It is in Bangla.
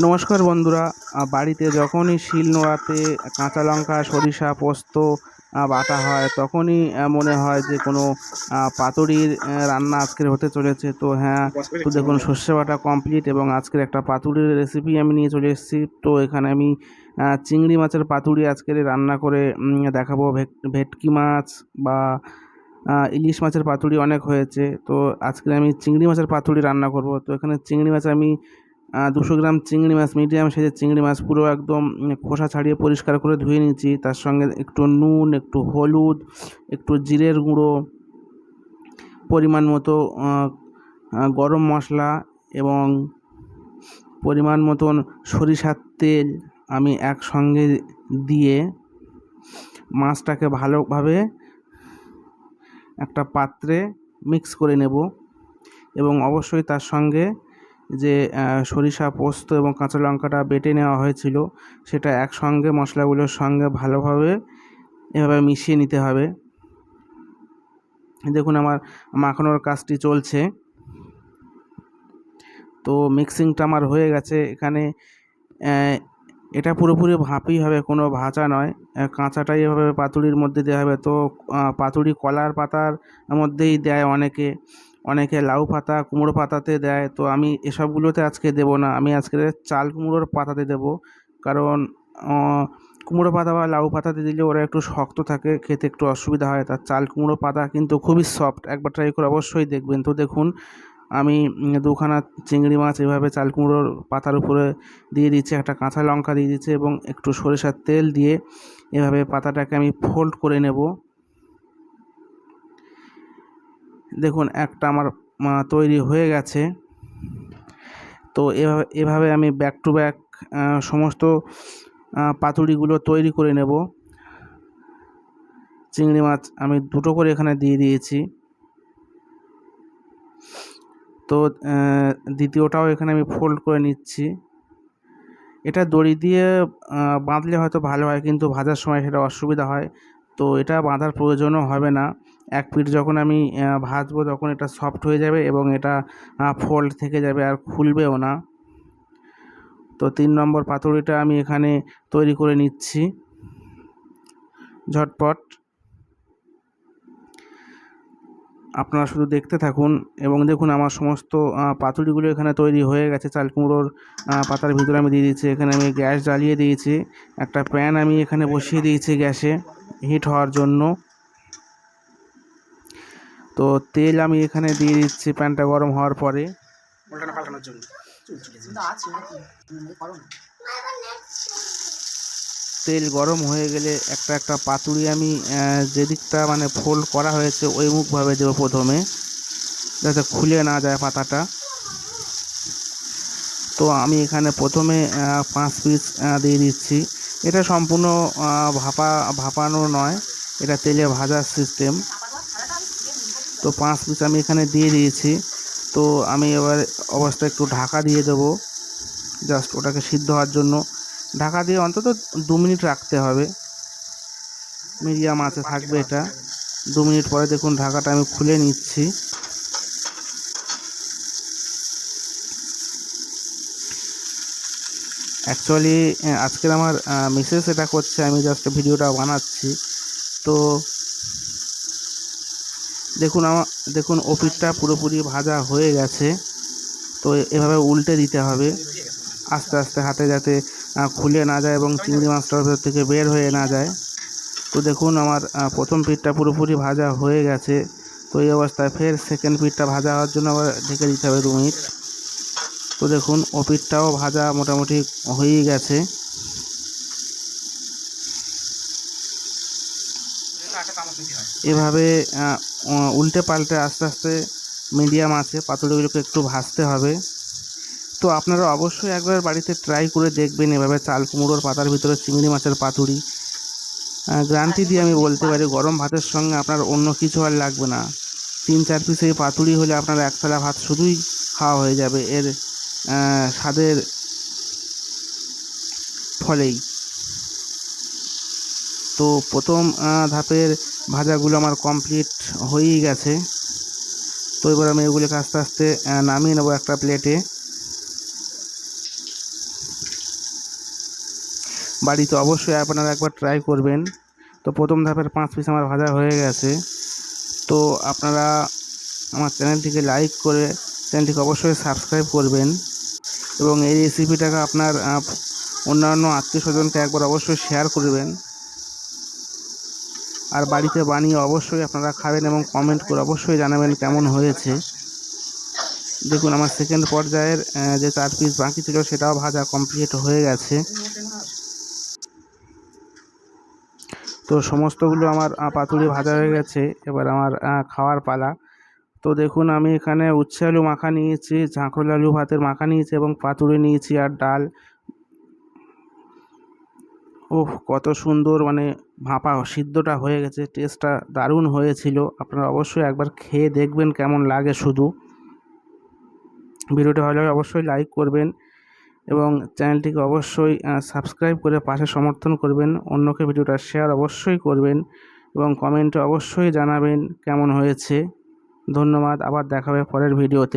নমস্কার বন্ধুরা। বাড়িতে যখনই শিল নোড়াতে কাঁচা লঙ্কা, সরিষা, পোস্ত বাটা হয়, তখনই মনে হয় যে কোনো পাতুরির রান্না আজকের হতে চলেছে। তো হ্যাঁ, তো দেখুন সর্ষে বাটা কমপ্লিট এবং আজকের একটা পাতুরির রেসিপি আমি নিয়ে চলে এসেছি। তো এখানে আমি চিংড়ি মাছের পাতুরি আজকের রান্না করে দেখাবো। ভেটকি মাছ বা ইলিশ মাছের পাতুরি অনেক হয়েছে, তো আজকে আমি চিংড়ি মাছের পাতুরি রান্না করব। তো এখানে চিংড়ি মাছ আমি 200 গ্রাম চিংড়ি মাছ, মিডিয়াম সাইজের চিংড়ি মাছ, পুরো একদম খোসা ছাড়িয়ে পরিষ্কার করে ধুয়ে নিয়েছি। তার সঙ্গে একটু নুন, একটু হলুদ, একটু জিরের গুঁড়ো, পরিমাণ মতো গরম মশলা এবং পরিমাণ মতন সরিষার তেল আমি একসঙ্গে দিয়ে মাছটাকে ভালোভাবে একটা পাত্রে মিক্স করে নেব। এবং অবশ্যই তার সঙ্গে যে সরিষা, পোস্ত এবং কাঁচা লঙ্কাটা বেটে নেওয়া হয়েছিল, সেটা একসঙ্গে মশলাগুলোর সঙ্গে ভালোভাবে এভাবে মিশিয়ে নিতে হবে। দেখুন আমার মাখানোর কাজটি চলছে। তো মিক্সিংটা আমার হয়ে গেছে। এখানে এটা পুরোপুরি ভাপই হবে, কোনো ভাজা নয়। কাঁচাটাই এভাবে পাতুরির মধ্যে দেওয়া হবে। তো পাতুরি কলার পাতার মধ্যেই দেয় অনেকে, অনেকে লাউ পাতা, কুমড়ো পাতাতে দেয়। তো আমি এসবগুলোতে আজকে দেবো না, আমি আজকে চাল কুমড়োর পাতাতে দেবো। কারণ কুমড়ো পাতা বা লাউ পাতাতে দিলে ওরা একটু শক্ত থাকে, খেতে একটু অসুবিধা হয়। তার চাল কুমড়ো পাতা কিন্তু খুবই সফট, একবার ট্রাই করে অবশ্যই দেখবেন। তো দেখুন আমি দুখানা চিংড়ি মাছ এভাবে চাল কুমড়োর পাতার উপরে দিয়ে দিচ্ছি, একটা কাঁচা লঙ্কা দিয়ে দিচ্ছি এবং একটু সরিষার তেল দিয়ে এভাবে পাতাটাকে আমি ফোল্ড করে নেব। দেখুন একটা আমার তৈরি হয়ে গেছে। তো এভাবে আমি ব্যাক টু ব্যাক সমস্ত পাতুরিগুলো তৈরি করে নেব। চিংড়ি মাছ আমি দুটো করে এখানে দিয়ে দিয়েছি। তো দ্বিতীয়টাও এখানে আমি ফোল্ড করে নিচ্ছি। এটা দড়ি দিয়ে বাঁধলে হয়তো ভালো হয়, কিন্তু ভাজার সময় সেটা অসুবিধা হয়। তো এটা বাঁধার প্রয়োজনও হবে না। এক পিঠ যখন আমি ভাজবো তখন এটা সফট হয়ে যাবে এবং এটা ফোল্ড থেকে যাবে, আর খুলবেও না। তো 3 নম্বর পাতুরিটা আমি এখানে তৈরি করে নিচ্ছি ঝটপট। আপনারা শুধু দেখতে থাকুন এবং দেখুন আমার সমস্ত পাতুরিগুলো এখানে তৈরি হয়ে গেছে। চাল কুমড়োর পাতার ভিতরে আমি দিয়ে দিয়েছি। এখানে আমি গ্যাস জ্বালিয়ে দিয়েছি, একটা প্যান আমি এখানে বসিয়ে দিয়েছি গ্যাসে হিট হওয়ার জন্য। তো তেল আমি এখানে দিয়ে দিচ্ছি প্যানটা গরম হওয়ার পরে। তেল গরম হয়ে গেলে একটা একটা পাতুরি আমি যে দিকটা মানে ফোল্ড করা হয়েছে ওই মুখভাবে দেবো প্রথমে, যাতে খুলে না যায় পাতাটা। তো আমি এখানে প্রথমে 5 পিস দিয়ে দিচ্ছি। এটা সম্পূর্ণ ভাপানো নয়, এটা তেলে ভাজার সিস্টেম। তো 5 পিস আমি এখানে দিয়ে দিয়েছি। তো আমি এবার অবস্থায় একটু ঢাকা দিয়ে দেবো, জাস্ট ওটাকে সিদ্ধ হওয়ার জন্য। ঢাকা দিয়ে অন্তত 2 মিনিট রাখতে হবে, মিডিয়াম আঁচে থাকবে এটা। 2 মিনিট পরে দেখুন ঢাকাটা আমি খুলে নিচ্ছি। অ্যাকচুয়ালি আজকের আমার মিসেস এটা করছে, আমি জাস্ট ভিডিওটা বানাচ্ছি। তো দেখুন ওপিঠটা পুরোপুরি ভাজা হয়ে গেছে। তো এভাবে উল্টে দিতে হবে আস্তে আস্তে হাতে, যাতে খুলে না যায় এবং চিংড়ি মাছটার ভেতর থেকে বের হয়ে না যায়। তো দেখুন আমার প্রথম পিঠটা পুরোপুরি ভাজা হয়ে গেছে। তো এই অবস্থায় ফের সেকেন্ড পিঠটা ভাজা হওয়ার জন্য আবার ঢেকে দিতে হবে 2 মিনিট। তো দেখুন ও পিঠটাও ভাজা মোটামুটি হয়েই গেছে। এভাবে উল্টে পাল্টে আস্তে আস্তে মিডিয়াম আছে পাতুরিগুলোকে একটু ভাজতে হবে। তো আপনারা অবশ্যই একবার বাড়িতে ট্রাই করে দেখবেন এভাবে চাল কুমড়োর পাতার ভিতরে চিংড়ি মাছের পাতুরি। গ্যারান্টি দিয়ে আমি বলতে পারি গরম ভাতের সঙ্গে আপনার অন্য কিছু আর লাগবে না। 3-4 পিস এই পাতুরি হলে আপনার এক থালা ভাত শুধুই খাওয়া হয়ে যাবে এর স্বাদের ফলেই। তো প্রথম ধাপের ভাজাগুলো আমার কমপ্লিট হয়েই গেছে। তো এবার আমি এগুলোকে আস্তে আস্তে নামিয়ে নেবো একটা প্লেটে। বাড়িতে অবশ্যই আপনারা একবার ট্রাই করবেন। তো প্রথম ধাপের 5 পিস আমার ভাজা হয়ে গেছে। তো আপনারা আমার চ্যানেলটিকে লাইক করে চ্যানেলটিকে অবশ্যই সাবস্ক্রাইব করবেন এবং এই রেসিপিটাকে আপনার অন্যান্য আত্মীয় স্বজনকে একবার অবশ্যই শেয়ার করবেন। আর বাড়িতে বানিয়ে অবশ্যই আপনারা খাবেন এবং কমেন্ট করে অবশ্যই জানাবেন কেমন হয়েছে। দেখুন আমার সেকেন্ড পর্যায়ের যে 4 পিস বাকি ছিল সেটাও ভাজা কমপ্লিট হয়ে গেছে। তো সমস্তগুলো আমার পাতুরি ভাজা হয়ে গেছে, এবার আমার খাওয়ার পালা। তো দেখুন আমি এখানে উচ্ছে আলু মাখা নিয়েছি, ঝাঁকড় আলু ভাতের মাখা নিয়েছি এবং পাতুরি নিয়েছি আর ডাল। ওহ, কত সুন্দর মানে ভাপা সিদ্ধটা হয়ে গেছে, টেস্টটা দারুণ হয়েছিল। আপনারা অবশ্যই একবার খেয়ে দেখবেন কেমন লাগে। শুধু ভিডিওটি ভালো লাগে অবশ্যই লাইক করবেন এবং চ্যানেলটিকে অবশ্যই সাবস্ক্রাইব করে পাশে সমর্থন করবেন। অন্যকে ভিডিওটা শেয়ার অবশ্যই করবেন এবং কমেন্টে অবশ্যই জানাবেন কেমন হয়েছে। ধন্যবাদ, আবার দেখা হবে পরের ভিডিওতে।